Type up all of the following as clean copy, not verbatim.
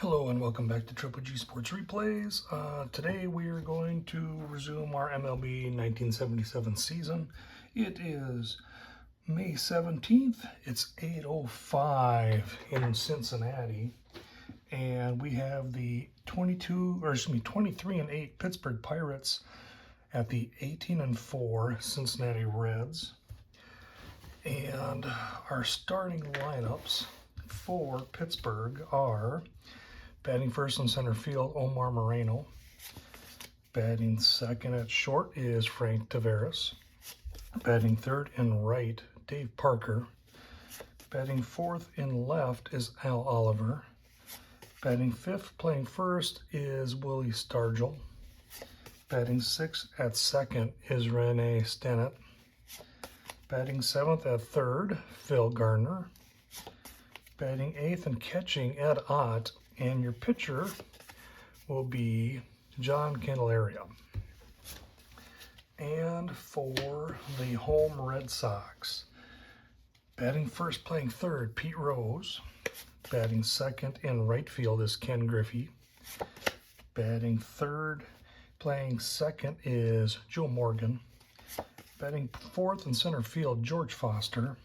Hello and welcome back to Triple G Sports Replays. Today we are going to resume our MLB 1977 season. It is May 17th. It's 8:05 in Cincinnati, and we have the 23-8 Pittsburgh Pirates at the 18-4 Cincinnati Reds. And our starting lineups for Pittsburgh are: batting first in center field, Omar Moreno. Batting second at short is Frank Taveras. Batting third and right, Dave Parker. Batting fourth and left is Al Oliver. Batting fifth, playing first, is Willie Stargell. Batting sixth at second is Rene Stennett. Batting seventh at third, Phil Gardner. Batting eighth and catching, Ed Ott. And your pitcher will be John Candelaria. And for the home Red Sox, batting first, playing third, Pete Rose. Batting second in right field is Ken Griffey. Batting third, playing second is Joe Morgan. Batting fourth in center field, George Foster.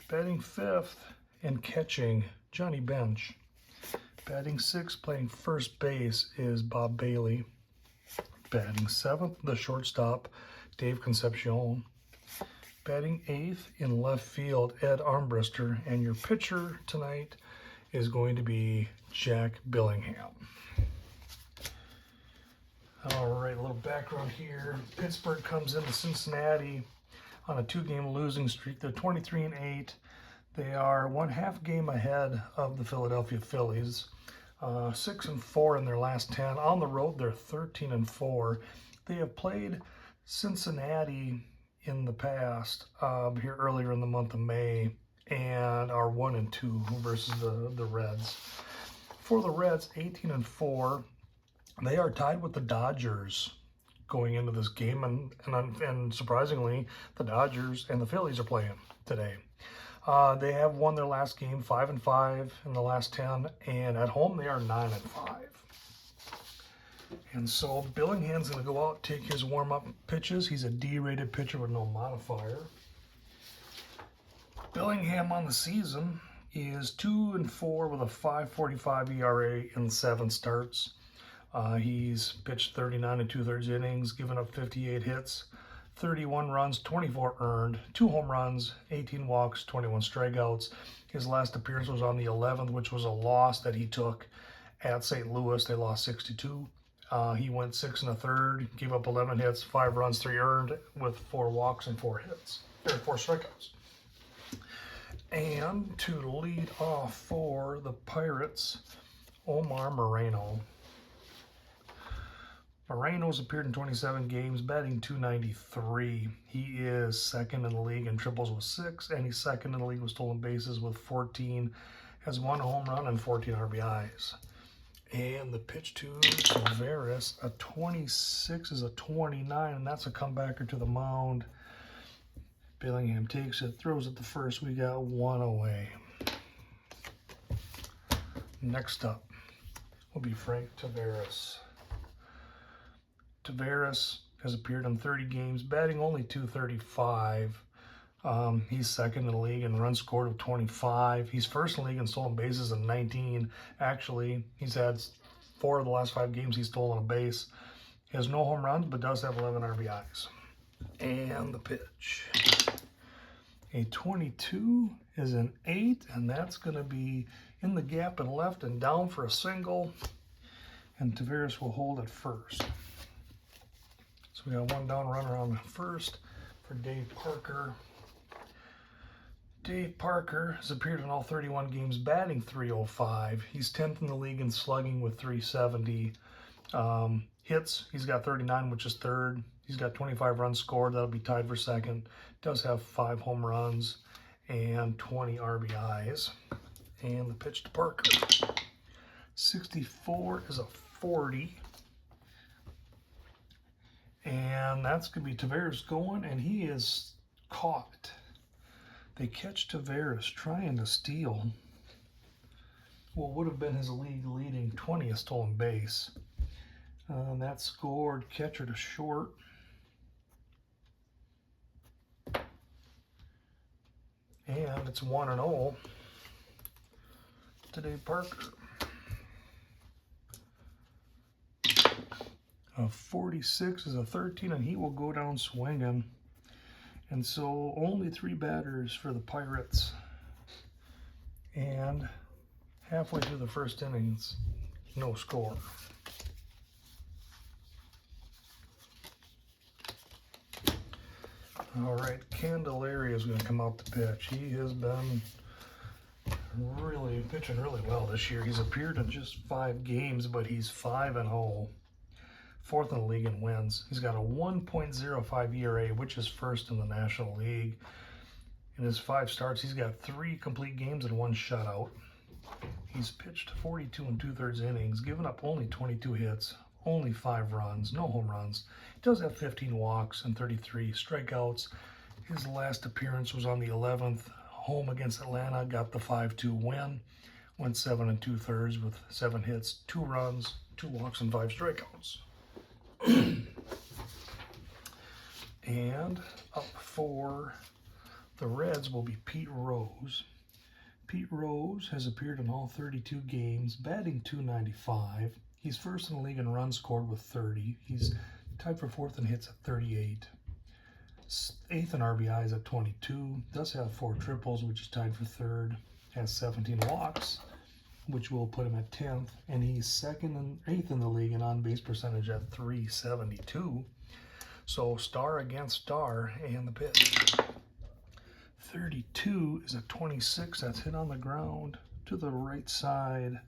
Batting fifth and catching, Johnny Bench. Batting sixth, playing first base, is Bob Bailey. Batting seventh, the shortstop, Dave Concepcion. Batting eighth in left field, Ed Armbrister. And your pitcher tonight is going to be Jack Billingham. All right, a little background here. Pittsburgh comes into Cincinnati on a 2-game losing streak. They're 23-8. They are 1/2 game ahead of the Philadelphia Phillies. 6-4 in their last 10. On the road, they're 13-4. They have played Cincinnati in the past, here earlier in the month of May, and are 1-2 versus the Reds. For the Reds, 18-4. They are tied with the Dodgers going into this game, and surprisingly, the Dodgers and the Phillies are playing today. They have won their last game, 5-5 in the last 10, and at home they are 9-5. And so Billingham's going to go out, take his warm-up pitches. He's a D-rated pitcher with no modifier. Billingham on the season is 2-4 with a 5.45 ERA in 7 starts. He's pitched 39 2/3 innings, given up 58 hits, 31 runs, 24 earned, 2 home runs, 18 walks, 21 strikeouts. His last appearance was on the 11th, which was a loss that he took at St. Louis. They lost 6-2. He went 6 1/3, gave up 11 hits, 5 runs, 3 earned, with 4 walks and 4 strikeouts. And to lead off for the Pirates, Omar Moreno. Moreno's appeared in 27 games, batting .293. He is second in the league in triples with 6, and he's second in the league with stolen bases with 14. Has 1 home run and 14 RBIs. And the pitch to Taveras, a 26 is a 29, and that's a comebacker to the mound. Billingham takes it, throws it to first. We got 1 away. Next up will be Frank Taveras. Taveras has appeared in 30 games, batting only .235. He's second in the league in runs scored of 25. He's first in the league in stolen bases of 19. Actually, he's had 4 of the last 5 games he's stolen a base. He has no home runs, but does have 11 RBIs. And the pitch. A 22 is an 8, and that's going to be in the gap and left and down for a single. And Taveras will hold at first. So we got 1 down runner on first for Dave Parker. Dave Parker has appeared in all 31 games, batting .305. He's 10th in the league in slugging with .370. Hits, he's got 39, which is 3rd. He's got 25 runs scored. That'll be tied for 2nd. Does have 5 home runs and 20 RBIs. And the pitch to Parker. 64 is a 40. And that's going to be Taveras going, and he is caught. They catch Taveras trying to steal what would have been his league leading 20th stolen base. That scored catcher to short. And it's 1-0 to Dave Parker. A 46 is a 13, and he will go down swinging. And so only 3 batters for the Pirates. And halfway through the first innings, no score. All right, Candelaria is going to come out to pitch. He has been pitching really well this year. He's appeared in just 5 games, but he's 5-0, 4th in the league in wins. He's got a 1.05 ERA, which is 1st in the National League. In his 5 starts, he's got 3 complete games and 1 shutout. He's pitched 42 2/3 innings, given up only 22 hits, only 5 runs, no home runs. He does have 15 walks and 33 strikeouts. His last appearance was on the 11th, home against Atlanta, got the 5-2 win. Went 7 2/3 with 7 hits, 2 runs, 2 walks, and 5 strikeouts. And up for the Reds will be Pete Rose. Pete Rose has appeared in all 32 games, batting .295. He's 1st in the league in runs scored with 30. He's tied for 4th in hits at 38. 8th in RBIs at 22. Does have 4 triples, which is tied for 3rd. Has 17 walks, which will put him at 10th. And he's 2nd and 8th in the league in on-base percentage at .372. So star against star, and the pitch. 32 is a 26. That's hit on the ground to the right side.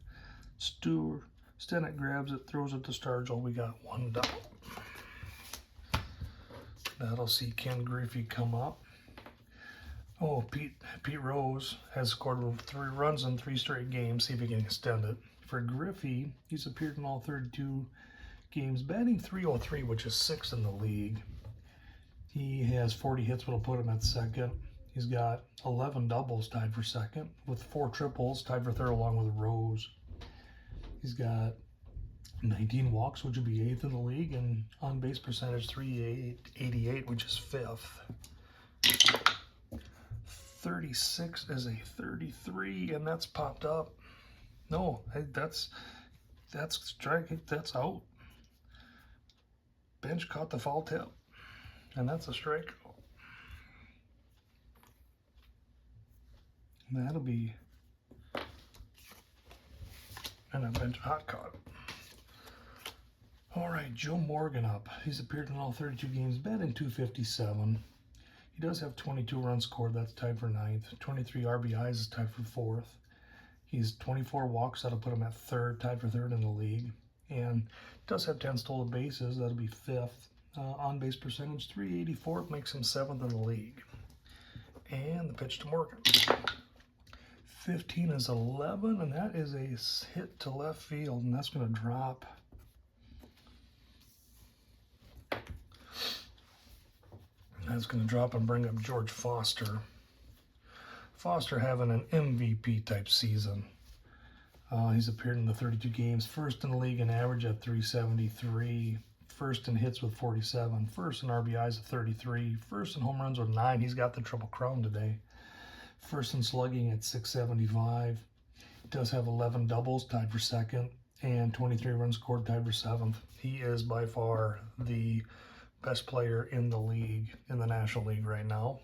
Stennett grabs it, throws it to Stargell. We got 1 down. That'll see Ken Griffey come up. Oh, Pete Rose has scored 3 runs in 3 straight games. See if he can extend it. For Griffey, he's appeared in all 32 games, batting .303, which is 6th in the league. He has 40 hits, which will put him at 2nd. He's got 11 doubles, tied for 2nd, with 4 triples, tied for 3rd along with Rose. He's got 19 walks, which would be 8th in the league, and on-base percentage .388, which is 5th. 36 is a 33, and that's popped up. No, that's strike. That's out. Bench caught the foul tip, and that's a strikeout. That'll be, and a bench hot caught. All right, Joe Morgan up. He's appeared in all 32 games, batting .257. He does have 22 runs scored. That's tied for 9th. 23 RBIs is tied for 4th. He's 24 walks. That'll put him at 3rd, tied for 3rd in the league. And does have 10 stolen bases. That'll be 5th. On-base percentage .384 makes him 7th in the league. And the pitch to Morgan. 15 is 11, and that is a hit to left field, and that's going to drop. That's going to drop and bring up George Foster. Foster having an MVP type season. He's appeared in the 32 games, 1st in the league in average at .373, 1st in hits with 47, 1st in RBIs at 33, 1st in home runs with 9. He's got the Triple Crown today. 1st in slugging at .675. Does have 11 doubles, tied for 2nd, and 23 runs scored, tied for 7th. He is by far the best player in the league, in the National League right now.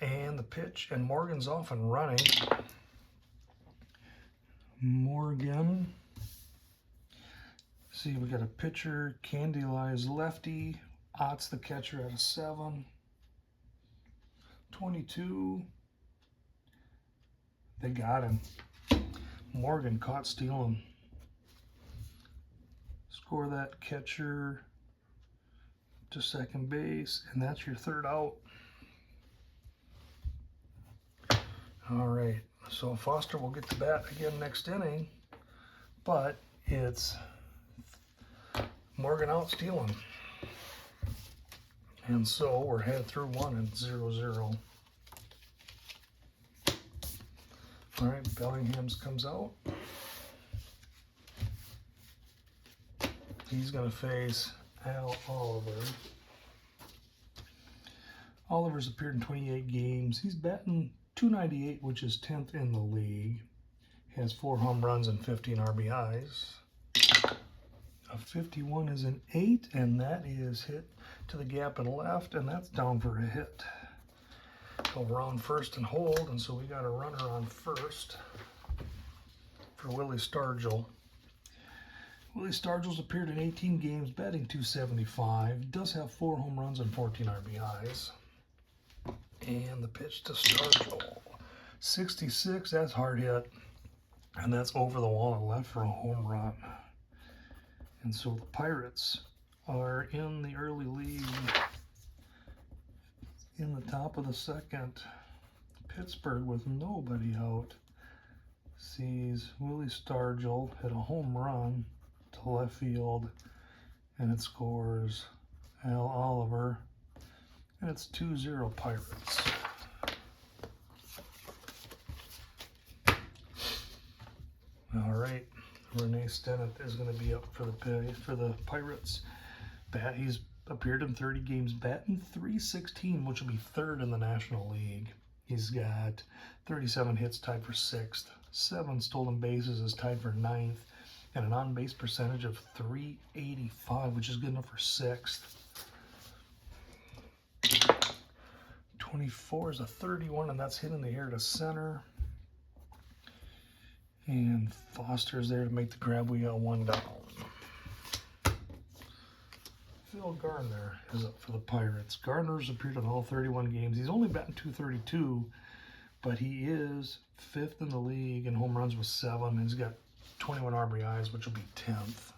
And the pitch, and Morgan's off and running. Morgan. See, we got a pitcher, Candy Lies lefty, Ott's the catcher at a 7. 22. They got him. Morgan caught stealing. Score that catcher to 2nd base, and that's your 3rd out. All right, so Foster will get to bat again next inning, but it's Morgan out stealing. And so we're headed through 1 and 0-0. All right, Bellingham's comes out. He's going to face Al Oliver. Oliver's appeared in 28 games. He's batting .298, which is 10th in the league. He has 4 home runs and 15 RBIs. A 51 is an 8, and that is hit to the gap and left, and that's down for a hit. Over on first and hold, and so we got a runner on first for Willie Stargell. Willie Stargell's appeared in 18 games, batting .275. Does have 4 home runs and 14 RBIs. And the pitch to Stargell. 66, that's hard hit. And that's over the wall and left for a home run. And so the Pirates are in the early lead in the top of the second. Pittsburgh, with nobody out, sees Willie Stargell hit a home run to left field, and it scores Al Oliver, and it's 2-0 Pirates. All right, Renee Stennett is going to be up for the Pirates. He's appeared in 30 games, batting .316, which will be 3rd in the National League. He's got 37 hits, tied for 6th. 7 stolen bases, is tied for 9th. And an on-base percentage of .385, which is good enough for 6th. 24 is a 31, and that's hit in the air to center. And Foster's there to make the grab. We got 1 down. Phil Garner is up for the Pirates. Garner's appeared in all 31 games. He's only batting .232, but he is 5th in the league in home runs with 7. And he's got 21 RBIs, which will be 10th.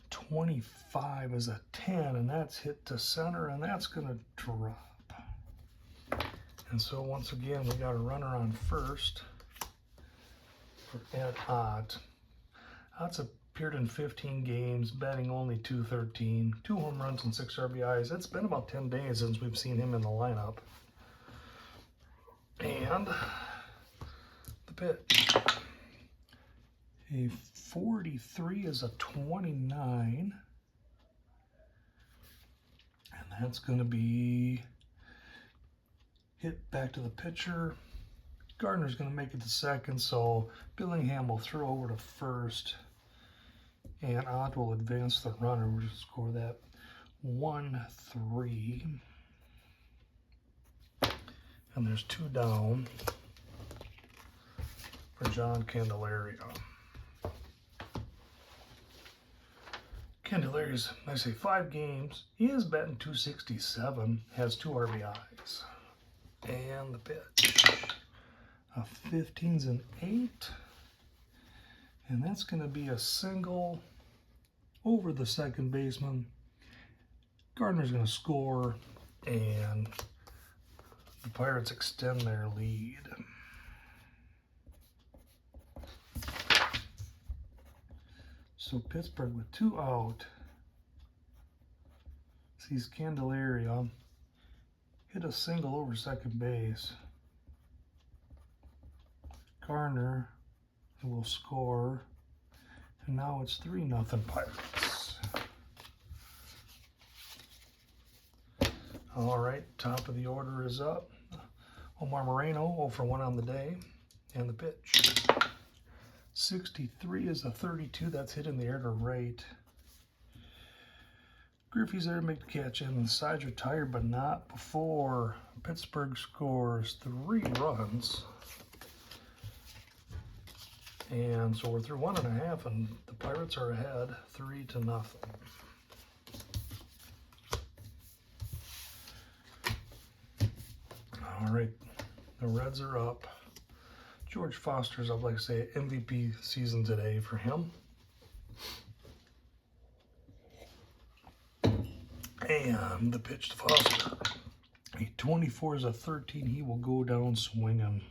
25 is a 10, and that's hit to center, and that's going to drop. And so once again, we got a runner on first for Ed Ott. Ott's appeared in 15 games, batting only .213, 2 home runs and 6 RBIs. It's been about 10 days since we've seen him in the lineup. And the pitch. A 43 is a 29. And that's going to be hit back to the pitcher. Gardner's going to make it to second, so Billingham will throw over to first. And Ott will advance the runner, which will score that 1-3. And there's 2 down for John Candelaria. Candelaria's, I say 5 games. He is batting .267, has 2 RBIs. And the pitch. A 15's an 8. And that's going to be a single over the second baseman. Gardner's going to score, and the Pirates extend their lead. So Pittsburgh with 2 out sees Candelaria hit a single over second base. Garner will score, and now it's 3-0 Pirates. All right, top of the order is up. Omar Moreno, 0 for 1 on the day, and the pitch. 63 is a 32, that's hit in the air to right. Griffey's there to make the catch, and the sides are tired, but not before Pittsburgh scores 3 runs. And so we're through 1.5, and the Pirates are ahead 3-0. All right, the Reds are up. George Foster's up, like I say, MVP season today for him. And the pitch to Foster. A 24 is a 13. He will go down swinging.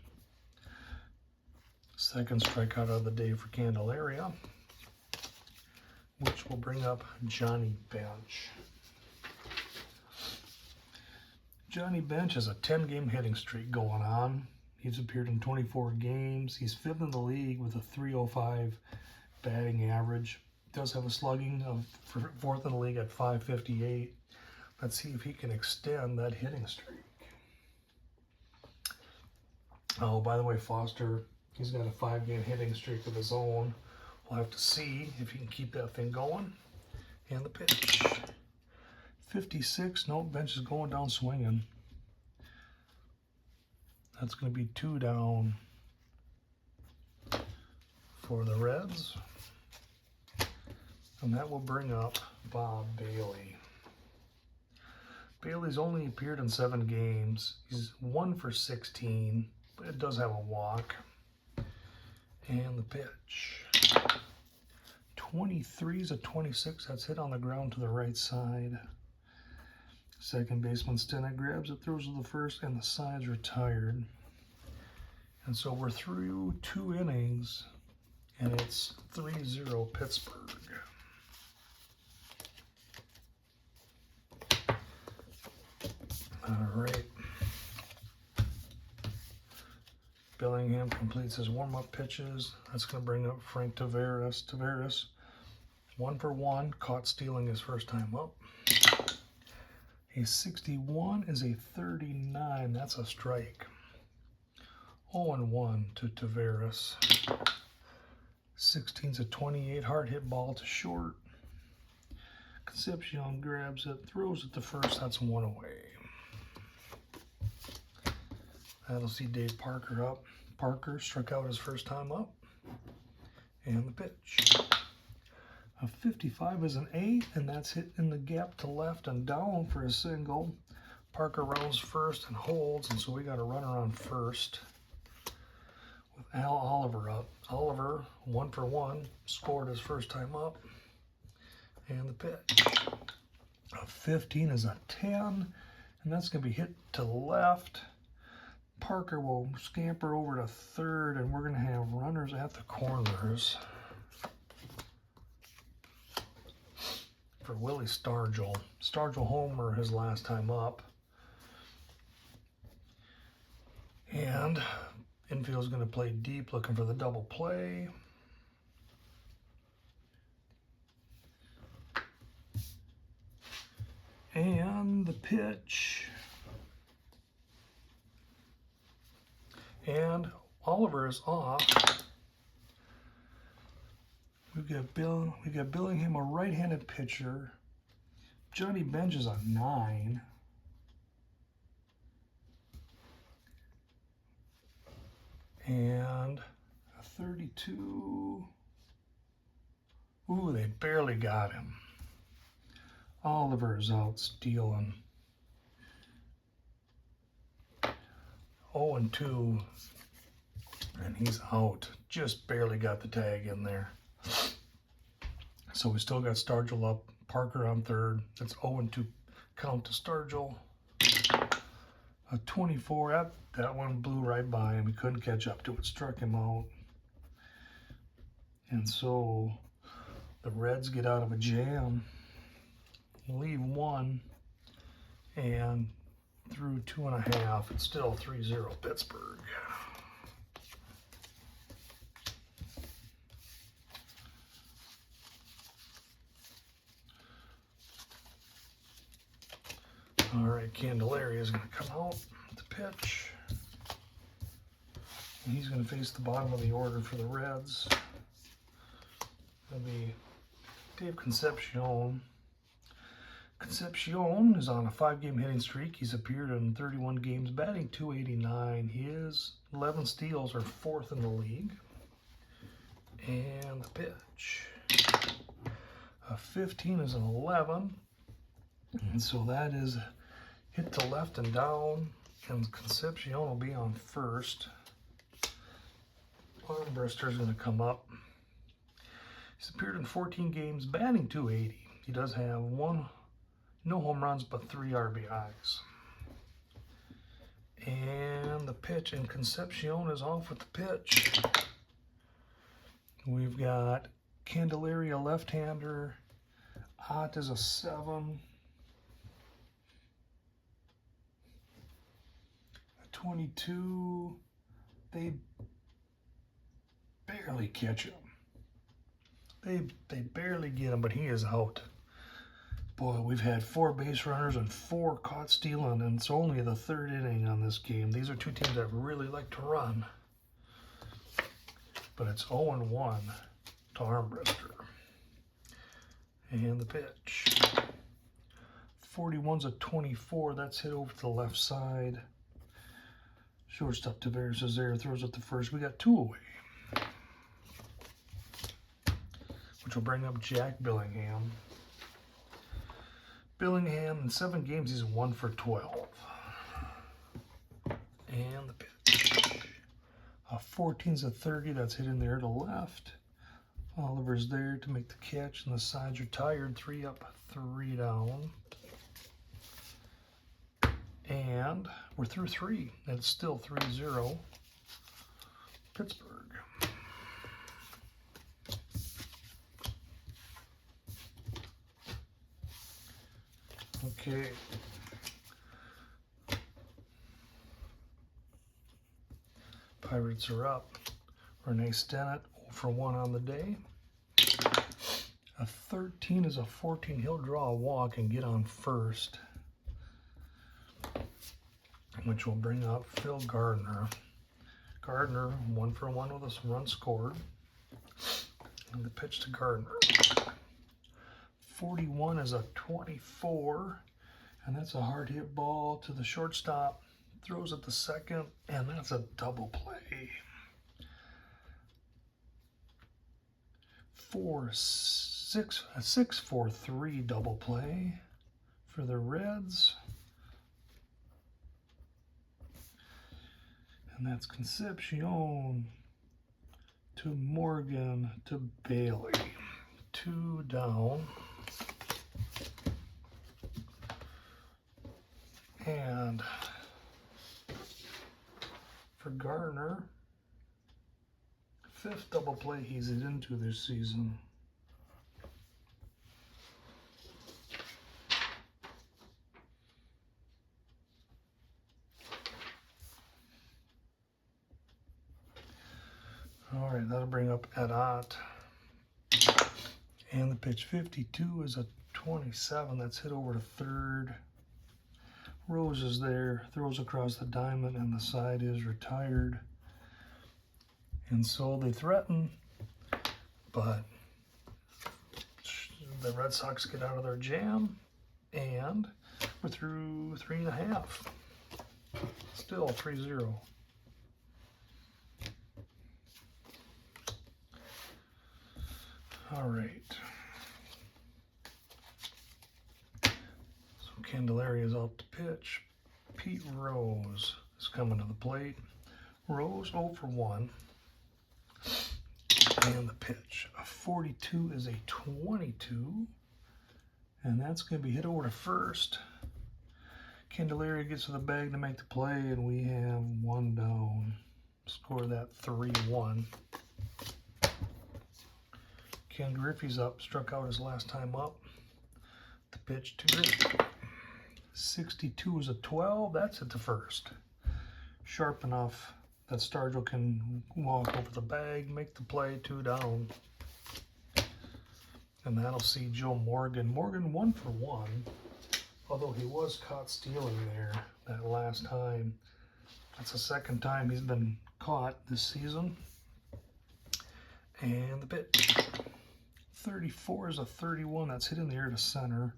Second strikeout of the day for Candelaria, which will bring up Johnny Bench. Johnny Bench has a 10-game hitting streak going on. He's appeared in 24 games. He's 5th in the league with a .305 batting average. Does have a slugging of 4th in the league at .558. Let's see if he can extend that hitting streak. Oh, by the way, Foster, he's got a 5-game hitting streak of his own. We'll have to see if he can keep that thing going. And the pitch. 56. No, Bench is going down swinging. That's going to be 2 down for the Reds. And that will bring up Bob Bailey. Bailey's only appeared in 7 games. He's 1 for 16, but it does have a walk. And the pitch. 23 is a 26. That's hit on the ground to the right side. Second baseman Stennett grabs it, throws to the first, and the side's retired. And so we're through 2 innings, and it's 3-0 Pittsburgh. All right. Bellingham completes his warm-up pitches. That's going to bring up Frank Taveras. Taveras, 1 for 1, caught stealing his first time up. A 61 is a 39. That's a strike. 0-1 to Taveras. 16's a 28. Hard hit ball to short. Concepcion grabs it, throws it to first. That's 1 away. That'll see Dave Parker up. Parker struck out his first time up. And the pitch. A 55 is an 8, and that's hit in the gap to left and down for a single. Parker rounds first and holds, and so we got a runner on first with Al Oliver up. Oliver, 1 for 1, scored his first time up. And the pitch. A 15 is a 10, and that's going to be hit to left. Parker will scamper over to third, and we're going to have runners at the corners for Willie Stargell. Stargell homer his last time up. And infield's going to play deep, looking for the double play. And the pitch. And Oliver is off. We got Bellingham, a right-handed pitcher. Johnny Bench is a 9. And a 32. Ooh, they barely got him. Oliver is out stealing. 0-2, and he's out. Just barely got the tag in there. So we still got Stargell up, Parker on third. It's 0-2 count to Stargell. A 24, that one blew right by him. He couldn't catch up to it, struck him out. And so the Reds get out of a jam, leave 1, and through 2.5, it's still 3-0 Pittsburgh. All right, Candelaria is going to come out to pitch. And he's going to face the bottom of the order for the Reds. It'll be Dave Concepcion. Concepcion is on a 5-game hitting streak. He's appeared in 31 games, batting .289. His 11 steals are 4th in the league. And the pitch. A 15 is an 11. And so that is hit to left and down. And Concepcion will be on first. Armbrister is going to come up. He's appeared in 14 games, batting .280. He does have no home runs, but 3 RBIs. And the pitch, and Concepcion is off with the pitch. We've got Candelaria, left-hander. Ott is a 7. 22. They barely catch him. They barely get him, but he is out. Boy, we've had 4 base runners and 4 caught stealing, and it's only the 3rd inning on this game. These are 2 teams that really like to run. But it's 0-1 to Armbruster. And the pitch. 41's a 24. That's hit over to the left side. Shortstop Tavares is there. Throws it to first. We got 2 away. Which will bring up Jack Billingham. Billingham, in 7 games, he's 1 for 12. And the pitch. 14's a 30. That's hit in there to left. Oliver's there to make the catch, and the sides are tired. 3 up, 3 down. And we're through 3. And it's still 3-0 Pittsburgh. Okay. Pirates are up. Renee Stennett 0 for 1 on the day. A 13 is a 14. He'll draw a walk and get on first, which will bring up Phil Gardner. Gardner 1 for 1 with a run scored. And the pitch to Gardner. 41 is a 24, and that's a hard hit ball to the shortstop. Throws it to second, and that's a double play. 6-4-3 double play for the Reds. And that's Concepcion to Morgan to Bailey. 2 down. And for Gardner, 5th double play he's into this season. All right, that'll bring up Ed Ott. And the pitch 52 is a 27. That's hit over to third. Rose is there, throws across the diamond, and the side is retired. And so they threaten, but the Red Sox get out of their jam, and we're through 3.5. Still 3-0. All right. So Candelaria is off to pitch. Pete Rose is coming to the plate. Rose 0 for 1. And the pitch. A 42 is a 22. And that's going to be hit over to first. Candelaria gets to the bag to make the play, and we have 1 down. Score that 3-1. Ken Griffey's up, struck out his last time up. The pitch to Griffey. 62 is a 12. That's at the first. Sharp enough that Stargell can walk over the bag, make the play, 2 down. And that'll see Joe Morgan. Morgan 1 for 1, although he was caught stealing there that last time. That's the 2nd time he's been caught this season. And the pitch. 34 is a 31. That's hit in the air to center.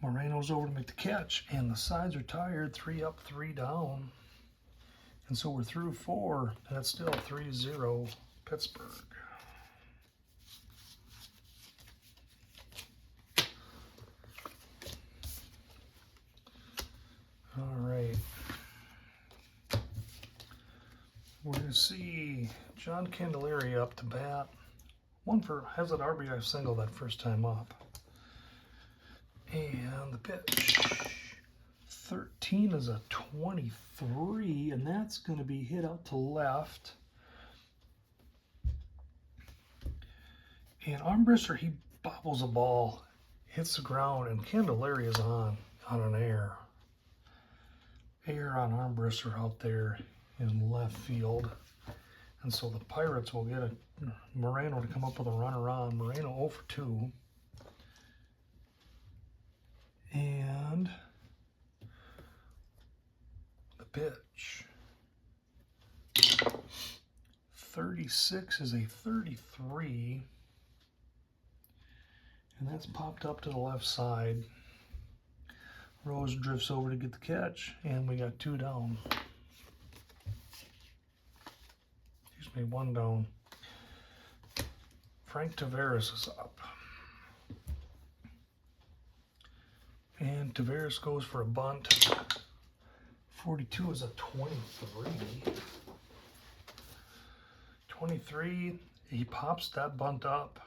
Moreno's over to make the catch, and the sides are tired. 3 up, 3 down. And so we're through 4, and it's still 3-0 Pittsburgh. All right. We're going to see John Candelaria up to bat. Has an RBI single that first time up. And the pitch. 13 is a 23, and that's going to be hit out to left. And Armbruster, he bobbles a ball, hits the ground, and Candelaria is on an air. Aaron Armbrister are out there in left field. And so the Pirates will get Moreno to come up with a runner on. Moreno 0 for 2. And the pitch. 36 is a 33. And that's popped up to the left side. Rose drifts over to get the catch, and we got 2 down. Excuse me, 1 down. Frank Tavares is up. And Tavares goes for a bunt. 42 is a 23. 23, he pops that bunt up.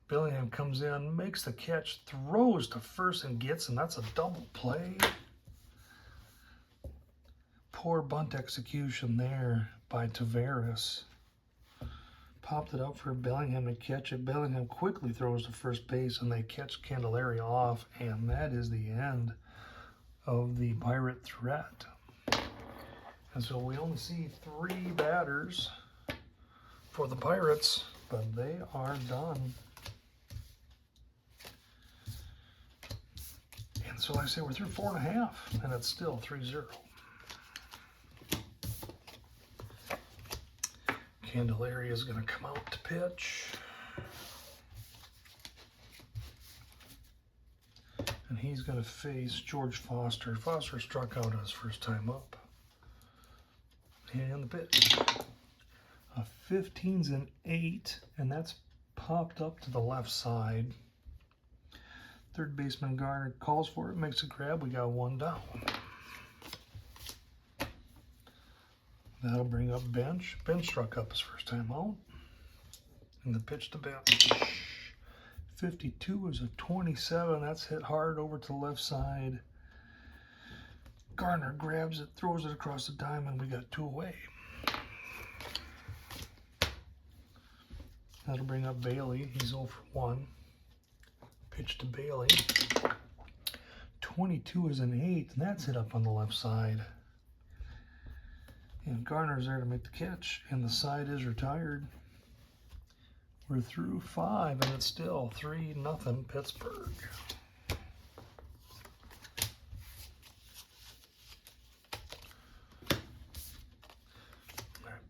Billingham comes in, makes the catch, throws to first and gets, and that's a double play. Poor bunt execution there by Tavares. Popped it up for Bellingham to catch it. Bellingham quickly throws to first base, and they catch Candelaria off, and that is the end of the Pirate threat. And so we only see 3 batters for the Pirates, but they are done. And so I say we're through 4.5, and it's still 3-0. Candelaria is going to come out to pitch. And he's going to face George Foster. Foster struck out his first time up. And the pitch. 15's an 8, and that's popped up to the left side. Third baseman Garner calls for it, makes a grab. We got 1 down. That'll bring up Bench. Bench struck up his first time out. And the pitch to Bench. 52 is a 27. That's hit hard over to the left side. Garner grabs it, throws it across the diamond. We got 2 away. That'll bring up Bailey. He's 0 for 1. Pitch to Bailey. 22 is an 8, and that's hit up on the left side. And Garner's there to make the catch, and the side is retired. We're through 5, and it's still 3-0 Pittsburgh.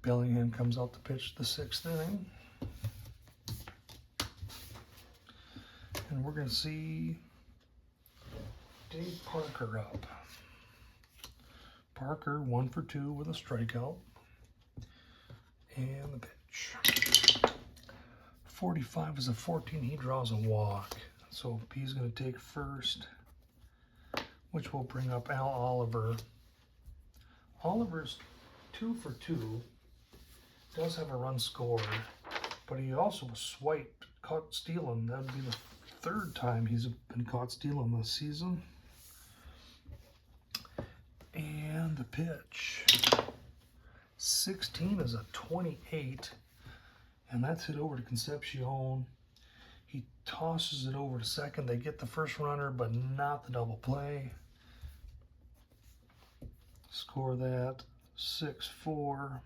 Bellingham comes out to pitch the 6th inning. And we're going to see Dave Parker up. Parker 1 for 2 with a strikeout. And the pitch. 45 is a 14. He draws a walk. So he's going to take first, which will bring up Al Oliver. Oliver's 2 for 2. Does have a run scored, but he also was swiped, caught stealing. That would be the 3rd time he's been caught stealing this season. And the pitch. 16 is a 28, and that's hit over to Concepcion. He tosses it over to second. They get the first runner, but not the double play. Score that 6-4.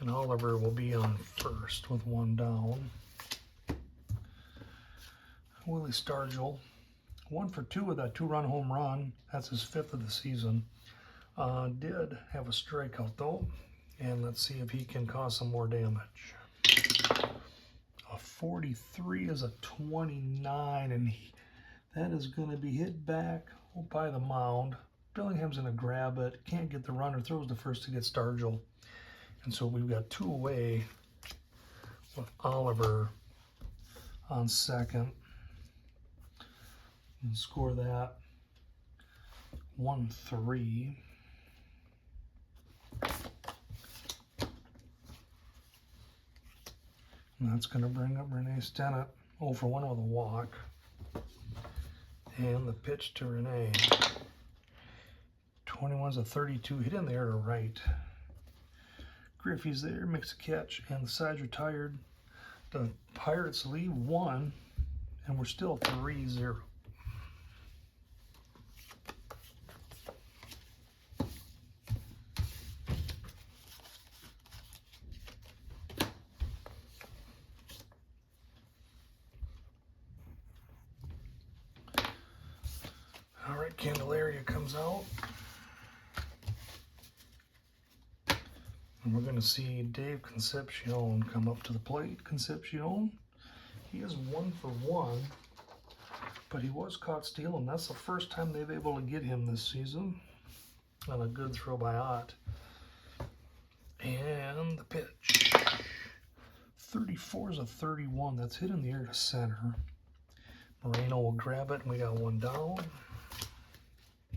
And Oliver will be on first with 1 down. Willie Stargell, 1 for 2 with that 2-run home run. That's his 5th of the season. Did have a strikeout though. And let's see if he can cause some more damage. A 43 is a 29, and that is going to be hit back by the mound. Billingham's going to grab it. Can't get the runner. Throws to first to get Stargell. And so we've got 2 away with Oliver on second. And score that 1-3. And that's going to bring up Renee Stennett, 0 for 1 with a walk. And the pitch to Renee. 21's a 32. Hit in the air to right. Griffey's there, makes a catch, and the side's retired. The Pirates lead 1, and we're still 3-0. right, Candelaria comes out. And we're going to see Dave Concepcion come up to the plate. Concepcion, he is 1 for 1, but he was caught stealing. That's the first time they've been able to get him this season. On a good throw by Ott. And the pitch. 34 is a 31. That's hit in the air to center. Moreno will grab it, and we got one down.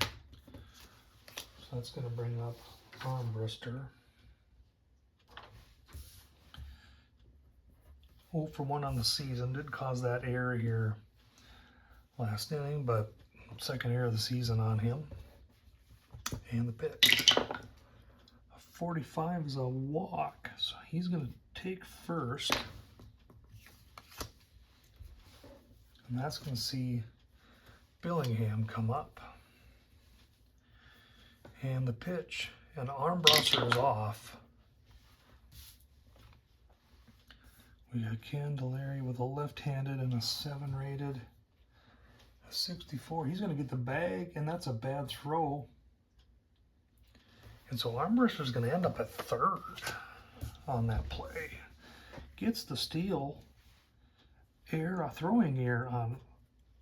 So that's going to bring up Armbruster. 0 for 1 on the season. Did cause that error here last inning, but second error of the season on him. And the pitch. A 45 is a walk, so he's going to take first. And that's going to see Billingham come up. And the pitch, and Armbruster is off. We got Candelaria with a left-handed and a 7 rated. A 64. He's going to get the bag, and that's a bad throw. And so Armbruster's going to end up at third on that play. Gets the steal. A throwing error on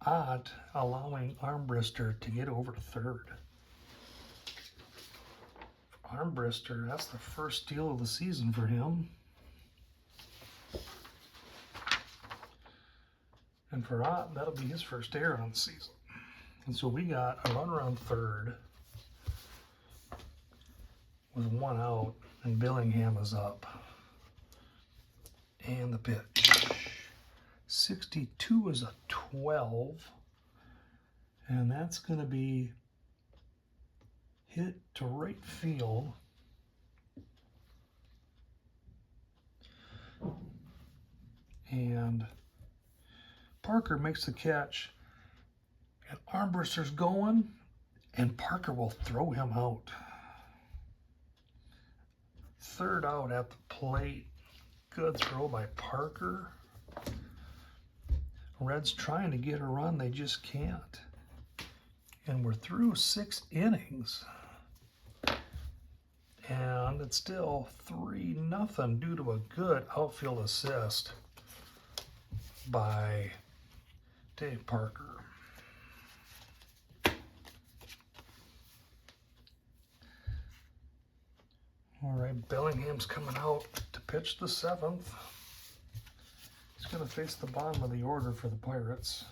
Ott, allowing Armbruster to get over to third. Armbruster, that's the first steal of the season for him. And for Ott, that'll be his first error on the season. And so we got a runner on third with 1 out, and Billingham is up. And the pitch. 62 is a 12, and that's going to be hit to right field. And Parker makes the catch, and Armbruster's going, and Parker will throw him out. Third out at the plate. Good throw by Parker. Reds trying to get a run, they just can't. And we're through 6 innings. And it's still 3-0 due to a good outfield assist by Dave Parker. All right, Bellingham's coming out to pitch the 7th. He's going to face the bottom of the order for the Pirates.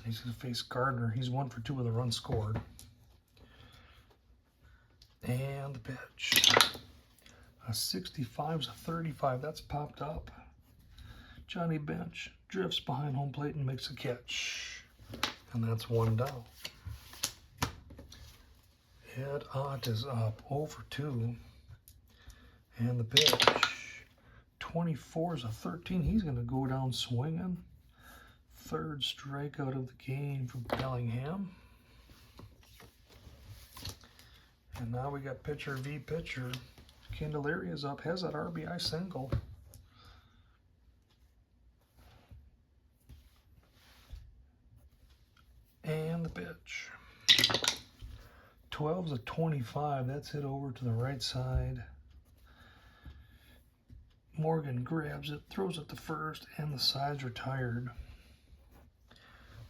He's going to face Gardner. He's 1 for 2 with a run scored. And the pitch. A 65 is a 35. That's popped up. Johnny Bench drifts behind home plate and makes a catch. And that's 1 down. Ed Ott is up 0 for 2. And the pitch. 24 is a 13. He's going to go down swinging. Third strikeout of the game for Bellingham. And now we got pitcher v pitcher. Candelaria is up, has that RBI single. And the pitch. 12 is a 25. That's hit over to the right side. Morgan grabs it, throws it to first, and the side's retired.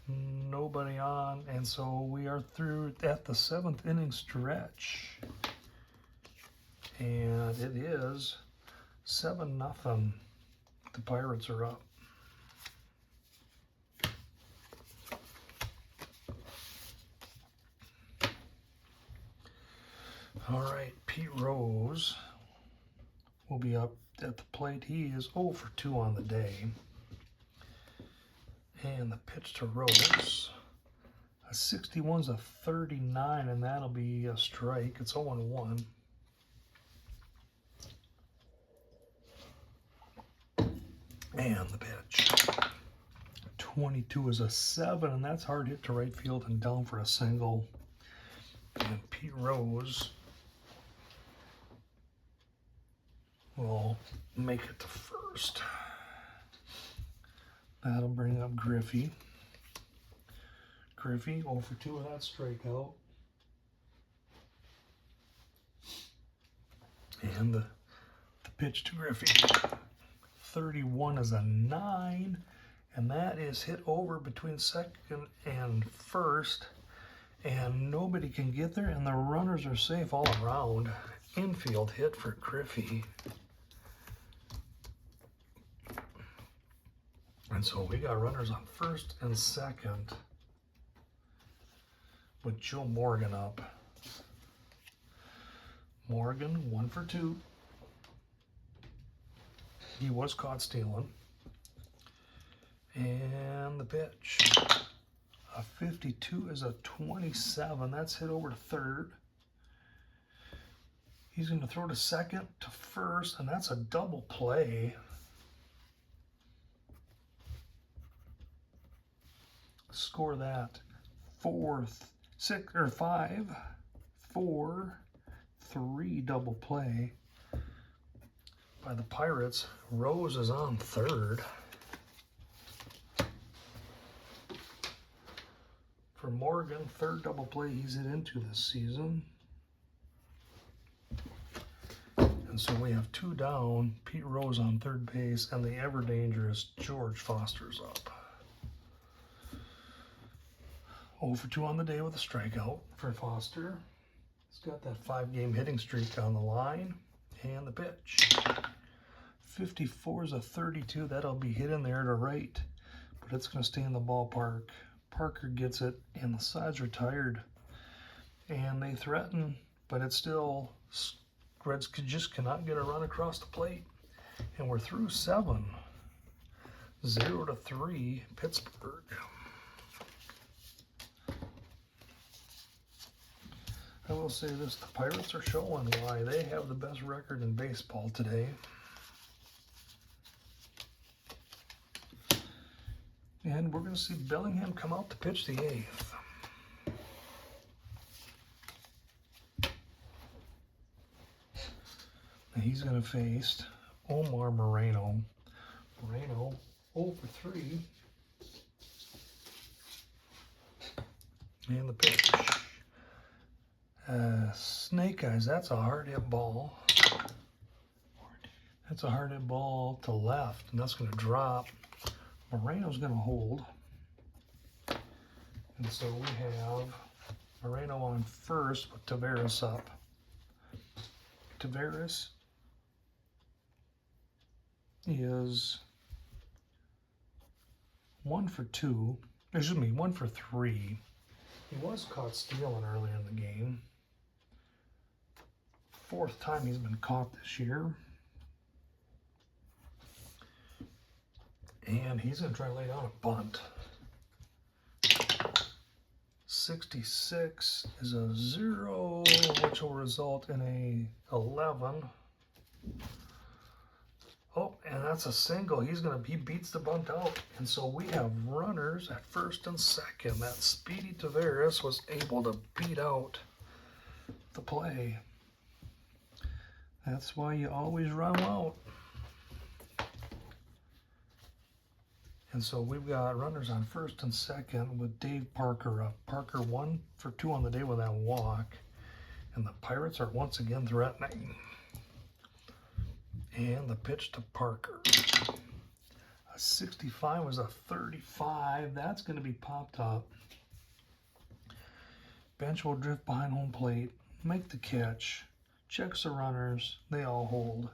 Nobody on, and so we are through at the 7th inning stretch. And it is 7-0. The Pirates are up. All right, Pete Rose will be up at the plate. He is 0 for 2 on the day. And the pitch to Rose. A 61's a 39, and that'll be a strike. It's 0-1. And the pitch. 22 is a 7, and that's hard hit to right field and down for a single. And Pete Rose will make it to first. That'll bring up Griffey. Griffey 0 for 2 with that strikeout. And the pitch to Griffey. 31 is a 9. And that is hit over between second and first. And nobody can get there. And the runners are safe all around. Infield hit for Griffey. And so we got runners on first and second with Joe Morgan up. Morgan 1 for 2. He was caught stealing. And the pitch. A 52 is a 27. That's hit over to third. He's going to throw to second, to first, and that's a double play. Score that 5, 4, 3 double play by the Pirates. Rose is on third. For Morgan, third double play he's hit into this season. And so we have 2 down, Pete Rose on third base, and the ever dangerous George Foster's up. 0 for 2 on the day with a strikeout for Foster. He's got that 5-game hitting streak on the line. And the pitch. 54 is a 32. That'll be hit in there to right, but it's going to stay in the ballpark. Parker gets it, and the side's retired. And they threaten, but it's still, Reds just cannot get a run across the plate. And we're through 7. 0 to 3, Pittsburgh. I will say this, the Pirates are showing why they have the best record in baseball today. And we're going to see Bellingham come out to pitch the 8th. And he's going to face Omar Moreno. Moreno 0 for 3. And the pitch. Snake Eyes, that's a hard hit ball. That's a hard hit ball to left, and that's going to drop. Moreno's going to hold. And so we have Moreno on first with Taveras up. Taveras is 1 for 2. Excuse me, 1 for 3. He was caught stealing earlier in the game. 4th time he's been caught this year. And he's going to try to lay down a bunt. 66 is a 0, which will result in a 11. Oh, and that's a single. He beats the bunt out. And so we have runners at first and second. That speedy Taveras was able to beat out the play. That's why you always run out. And so we've got runners on first and second with Dave Parker up. Parker 1 for 2 on the day with that walk. And the Pirates are once again threatening. And the pitch to Parker. A 65 was a 35. That's going to be popped up. Bench will drift behind home plate. Make the catch. Checks the runners. They all hold.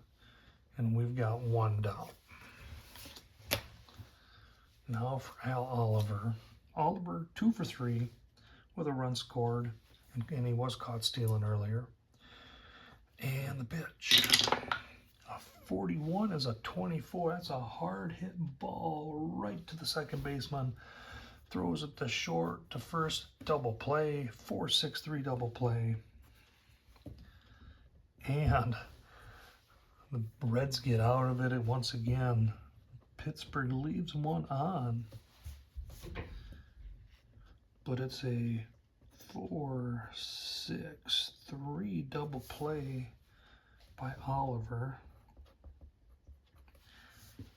And we've got 1 down. Now for Al Oliver. Oliver 2 for 3 with a run scored. And he was caught stealing earlier. And the pitch. A 41 is a 24. That's a hard hit ball right to the second baseman. Throws it to short, to first, double play. 4-6-3 double play. And the Reds get out of it once again. Pittsburgh leaves 1 on. But it's a 4-6-3 double play by Oliver.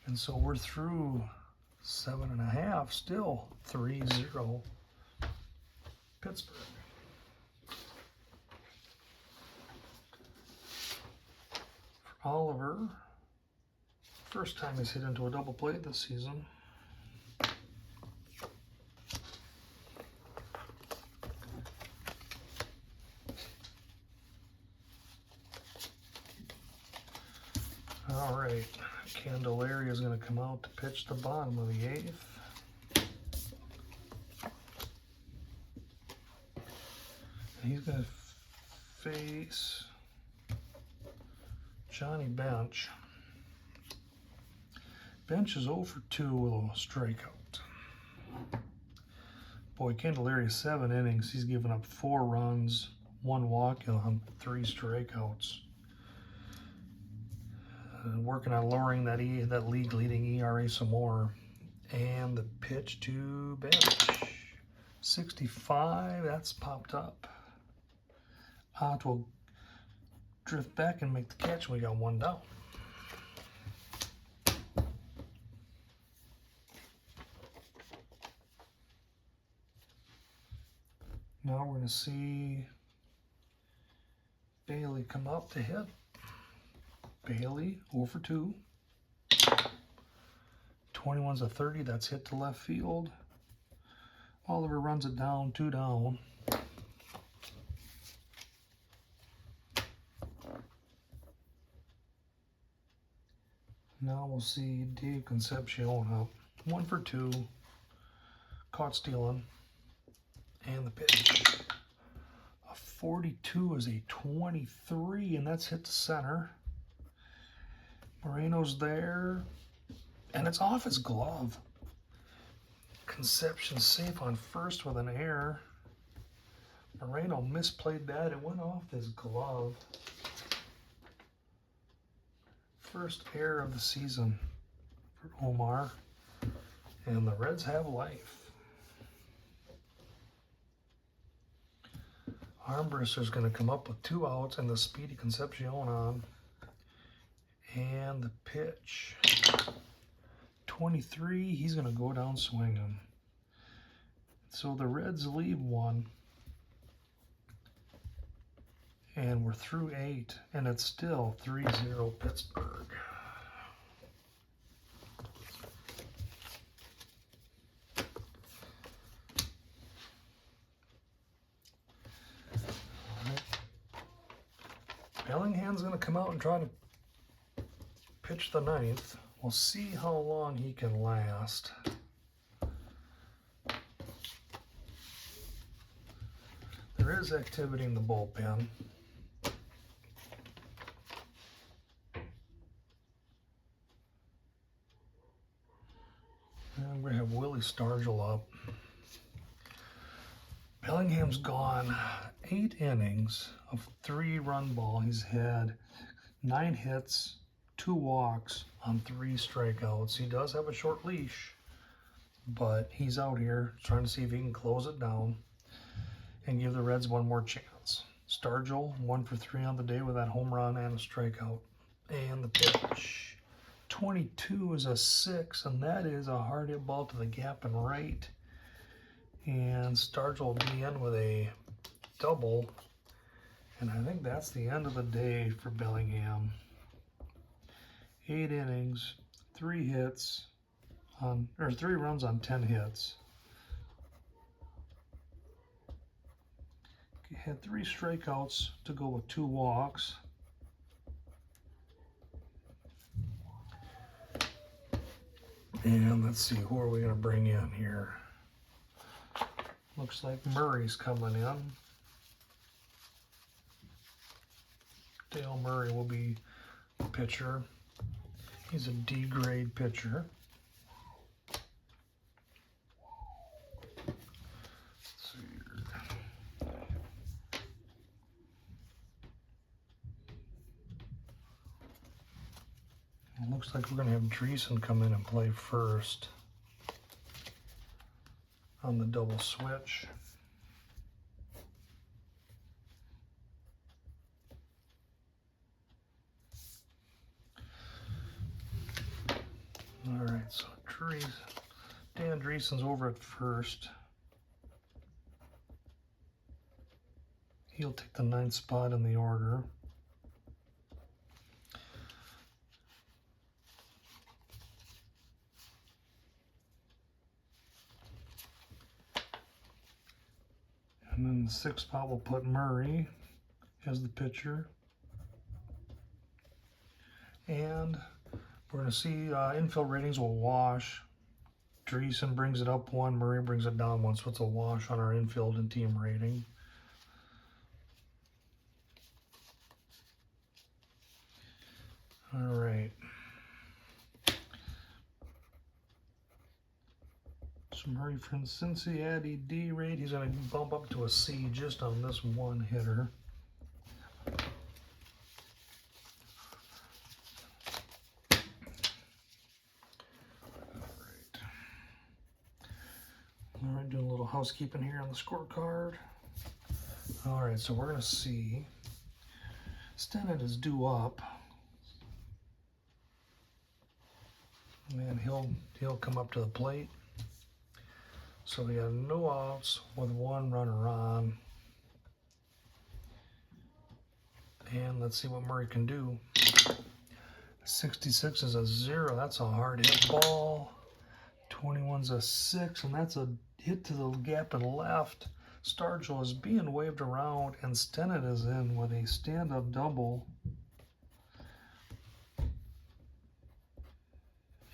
And so we're through 7.5, still 3-0 Pittsburgh. For Oliver, first time he's hit into a double play this season. All right, Candelaria is going to come out to pitch the bottom of the 8th. And he's going to face Johnny Bench. Bench is 0 for 2 with a strikeout. Boy, Candelaria 7 innings. He's given up 4 runs, 1 walk, and 3 strikeouts. Working on lowering that league-leading ERA some more. And the pitch to Bench. 65, that's popped up. Ott will drift back and make the catch. We got 1 down. Now we're going to see Bailey come up to hit. Bailey, 0 for 2. 21's a 30, that's hit to left field. Oliver runs it down, 2 down. Now we'll see Dave Concepcion up. 1 for 2. Caught stealing. And the pitch. A 42 is a 23, and that's hit to center. Moreno's there, and it's off his glove. Conception safe on first with an error. Moreno misplayed that. It went off his glove. First error of the season for Omar. And the Reds have life. Armbruster's going to come up with 2 outs and the speedy Concepcion on. And the pitch. 23, he's going to go down swinging. So the Reds leave 1. And we're through 8. And it's still 3-0 Pittsburgh. Bellingham's going to come out and try to pitch the 9th. We'll see how long he can last. There is activity in the bullpen. And we have Willie Stargell up. Bellingham's gone 8 innings of 3-run ball. He's had 9 hits, 2 walks on 3 strikeouts. He does have a short leash, but he's out here trying to see if he can close it down and give the Reds 1 more chance. Stargell, 1 for 3 on the day with that home run and a strikeout. And the pitch. 22 is a 6, and that is a hard hit ball to the gap and right. And Stargell will be in with a double. And I think that's the end of the day for Bellingham. 8 innings, 3 hits on, or 3 runs on 10 hits. He had 3 strikeouts to go with 2 walks. And let's see, who are we going to bring in here? Looks like Murray's coming in. Dale Murray will be the pitcher. He's a D-grade pitcher. Let's see here. It looks like we're going to have Dreesen come in and play first on the double switch. All right, so Dan Dreesen's over at first. He'll take the 9th spot in the order. And then the 6th spot we'll put Murray as the pitcher. And we're going to see infield ratings will wash. Dreesen brings it up 1, Murray brings it down 1, so it's a wash on our infield and team rating. All right. So Murray from Cincinnati D rate, he's going to bump up to a C just on this one hitter. All right, doing a little housekeeping here on the scorecard. All right, so we're going to see Stennett is due up. And he'll come up to the plate. So we got no outs with 1 runner on. And let's see what Murray can do. 66 is a 0. That's a hard hit ball. 21's a 6, and that's a hit to the gap and left. Stargell is being waved around, and Stennett is in with a stand-up double.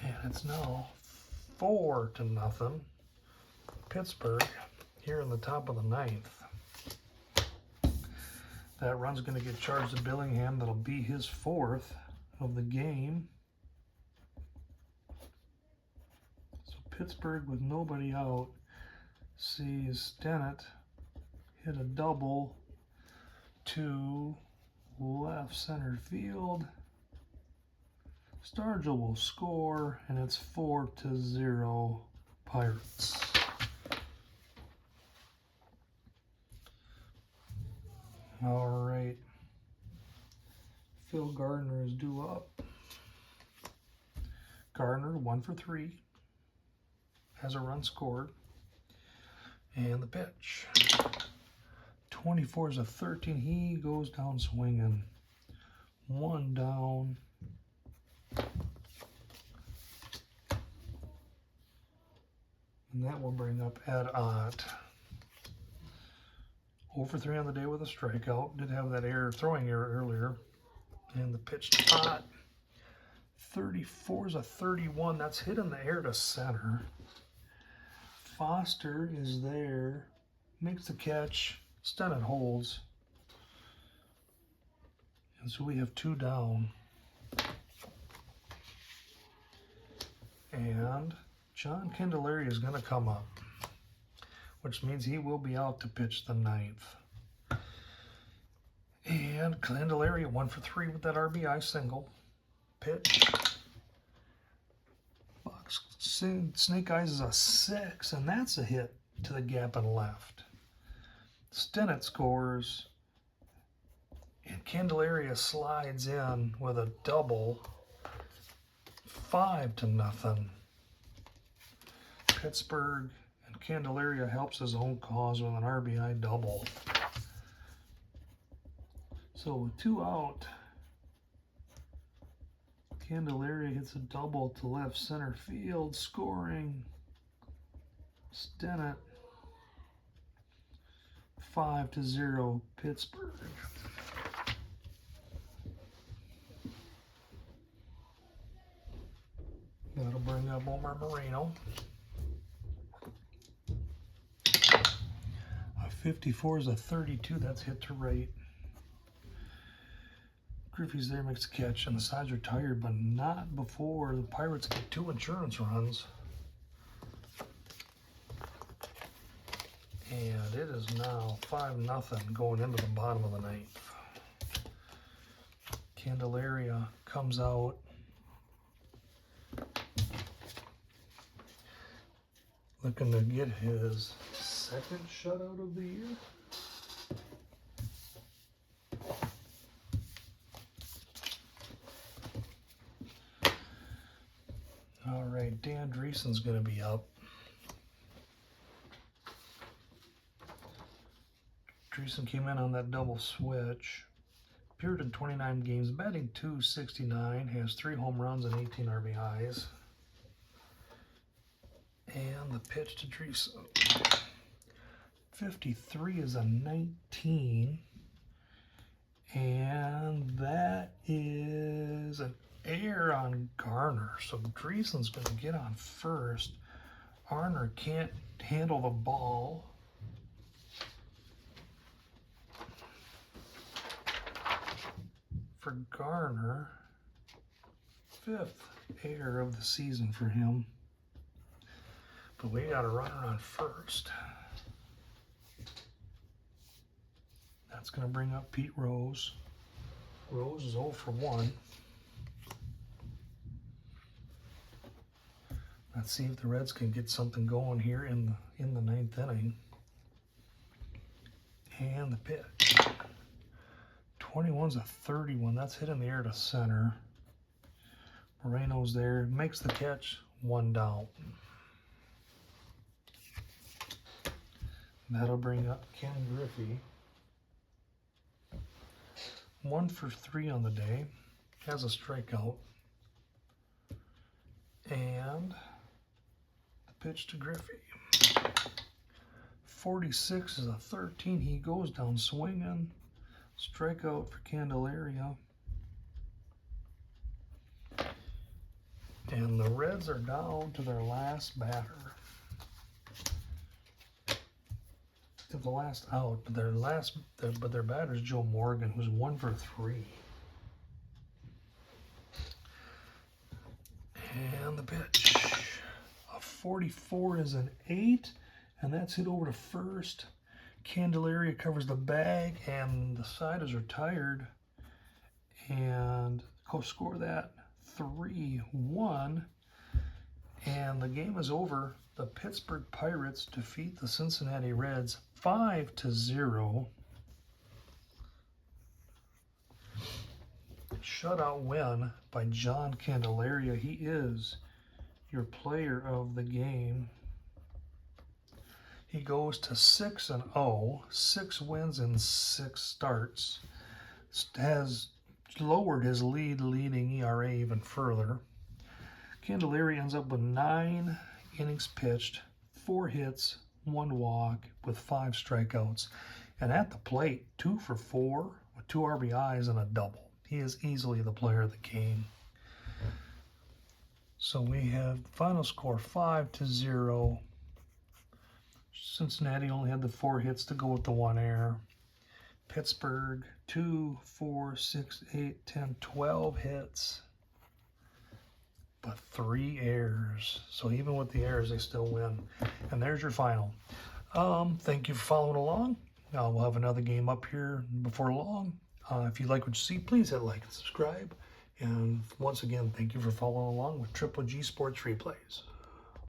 And it's now 4-0. Pittsburgh here in the top of the 9th. That run's going to get charged to Billingham. That'll be his 4th of the game. So Pittsburgh with nobody out sees Stennett hit a double to left center field. Stargell will score, and it's 4-0 Pirates. All right. Phil Gardner is due up. Gardner 1 for 3. Has a run scored. And the pitch. 24 is a 13. He goes down swinging. 1 down. And that will bring up Ed Ott. 0 for 3 on the day with a strikeout. Did have that throwing error earlier. And the pitch to Ott. 34 is a 31. That's hit in the air to center. Foster is there. Makes the catch. Stennett holds. And so we have 2 down. And John Candelaria is going to come up, which means he will be out to pitch the 9th. And Candelaria 1 for 3 with that RBI single. Pitch. Box Snake Eyes is a 6, and that's a hit to the gap and left. Stennett scores, and Candelaria slides in with a double. 5-0. Pittsburgh, and Candelaria helps his own cause with an RBI double. So with 2 out, Candelaria hits a double to left center field, scoring. Stennett 5-0 Pittsburgh. That'll bring up Omar Moreno. A 54 is a 32. That's hit to right. Griffey's there, makes a catch, and the sides are tired, but not before the Pirates get 2 insurance runs. And it is now 5-0 going into the bottom of the 9th. Candelaria comes out. Looking to get his 2nd shutout of the year. All right, Dan Dreesen's going to be up. Dreesen came in on that double switch. Appeared in 29 games, batting .269, has 3 home runs and 18 RBIs. And the pitch to Dreesen. 53 is a 19. And that is an error on Garner. So Dreesen's going to get on first. Garner can't handle the ball. For Garner, 5th error of the season for him. But we got a runner on first. That's going to bring up Pete Rose. Rose is 0 for 1. Let's see if the Reds can get something going here in the 9th inning. And the pitch. 21's a 31. That's hit in the air to center. Moreno's there. Makes the catch. 1 down. That'll bring up Ken Griffey. 1 for 3 on the day. Has a strikeout. And the pitch to Griffey. 46 is a 13. He goes down swinging. Strikeout for Candelaria. And the Reds are down to their last batter. To the last out, but their batter's Joe Morgan, who's 1 for 3. And the pitch. A 44 is an 8, and that's hit over to first. Candelaria covers the bag, and the side is retired. And score that 3-1. And the game is over. The Pittsburgh Pirates defeat the Cincinnati Reds 5-0. Shutout win by John Candelaria. He is your player of the game. He goes to 6-0, 6 wins in 6 starts. Has lowered his leading ERA even further. Candelaria ends up with 9 innings pitched, 4 hits, 1 walk, with 5 strikeouts. And at the plate, 2 for 4, with 2 RBIs and a double. He is easily the player of the game. So we have final score 5-0. Cincinnati only had the 4 hits to go with the 1 error. Pittsburgh, 2, 4, 6, 8, 10, 12 hits, but 3 errors. So even with the errors, they still win. And there's your final. Thank you for following along. We'll have another game up here before long. If you like what you see, please hit like and subscribe. And once again, thank you for following along with Triple G Sports Replays.